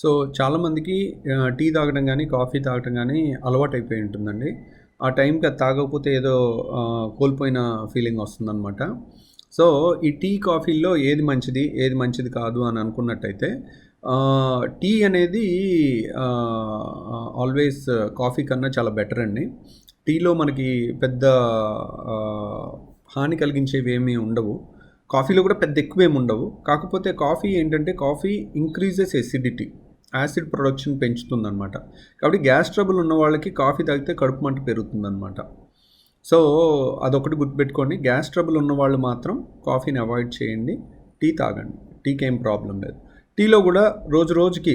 So, చాలామందికి tea తాగడం గానీ, కాఫీ తాగటం గానీ అలవాటైపోయి ఉంటుందండి. ఆ టైంకి అది తాగకపోతే ఏదో కోల్పోయిన ఫీలింగ్ వస్తుందనమాట. సో, ఈ టీ, కాఫీల్లో ఏది మంచిది, ఏది మంచిది కాదు అని అనుకున్నట్టయితే టీ అనేది ఆల్వేస్ కాఫీ కన్నా చాలా బెటర్ అండి. టీలో మనకి పెద్ద హాని కలిగించేవేమీ ఉండవు. కాఫీలో కూడా పెద్ద ఎక్కువేమి ఉండవు. కాకపోతే కాఫీ ఏంటంటే coffee increases acidity. Acid production పెంచుతుందనమాట. కాబట్టి గ్యాస్ ట్రబుల్ ఉన్న వాళ్ళకి కాఫీ తాగితే కడుపు మంట పెరుగుతుందనమాట. సో, అదొకటి గుర్తుపెట్టుకోండి. గ్యాస్ ట్రబుల్ ఉన్నవాళ్ళు మాత్రం కాఫీని అవాయిడ్ చేయండి. టీ తాగండి. టీకి ఏం ప్రాబ్లం లేదు. టీలో కూడా రోజు రోజుకి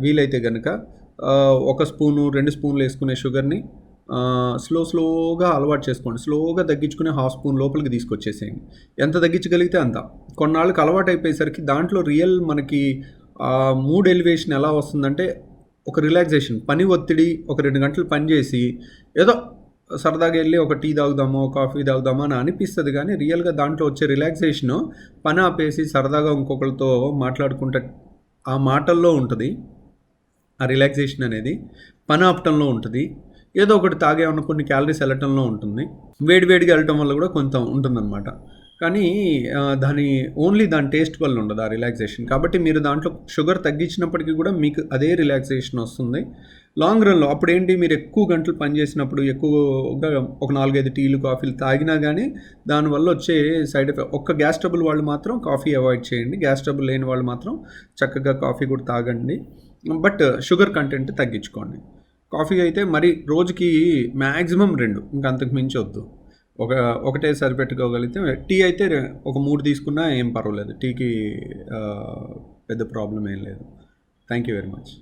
వీలైతే గనక ఒక స్పూను, 2 స్పూన్లు వేసుకునే షుగర్‌ని స్లోగా అలవాటు చేసుకోండి. స్లోగా తగ్గించుకుని హాఫ్ స్పూన్ లోపలికి తీసుకొచ్చేసేయండి. ఎంత తగ్గించగలిగితే అంత. కొన్నాళ్ళకి అలవాటైపోయేసరికి దాంట్లో మనకి మూడ్ ఎలివేషన్ ఎలా వస్తుందంటే ఒక రిలాక్సేషన్. పని ఒత్తిడి ఒక 2 గంటలు పని చేసి ఏదో సరదాగా వెళ్ళి ఒక టీ తాగుదామో, కాఫీ తాగుదామో అని అనిపిస్తుంది. కానీ రియల్గా దాంట్లో వచ్చే రిలాక్సేషను పని ఆపేసి సరదాగా ఇంకొకరితో మాట్లాడుకుంటే ఆ మాటల్లో ఉంటుంది. ఆ రిలాక్సేషన్ అనేది పని ఆపటంలో ఉంటుంది. ఏదో ఒకటి తాగేమన్నా కొన్ని క్యాలరీస్ వెళ్ళటంలో ఉంటుంది. వేడివేడిగా వెళ్ళటం వల్ల కూడా కొంత ఉంటుందన్నమాట. కానీ దాని టేస్ట్ వల్ల ఉండదు ఆ రిలాక్సేషన్. కాబట్టి మీరు దాంట్లో షుగర్ తగ్గించినప్పటికీ కూడా మీకు అదే రిలాక్సేషన్ వస్తుంది. లాంగ్ రన్‌లో అప్పుడేంటి, మీరు ఎక్కువ గంటలు పనిచేసినప్పుడు ఎక్కువగా ఒక 4, 5 టీలు, కాఫీలు తాగినా కానీ దానివల్ల వచ్చే సైడ్ ఎఫెక్ట్. ఒక్క గ్యాస్ ట్రబుల్ వాళ్ళు మాత్రం కాఫీ అవాయిడ్ చేయండి. గ్యాస్ ట్రబుల్ లేని వాళ్ళు మాత్రం చక్కగా కాఫీ కూడా తాగండి. బట్ షుగర్ కంటెంట్ తగ్గించుకోండి. కాఫీ అయితే మరి రోజుకి మ్యాక్సిమం 2, ఇంకా అంతకు మించి వద్దు. ఒకటే సరిపెట్టుకోగలిగితే. టీ అయితే ఒక 3 తీసుకున్నా ఏం పర్వాలేదు. టీకి పెద్ద ప్రాబ్లం ఏం లేదు. Thank you very much.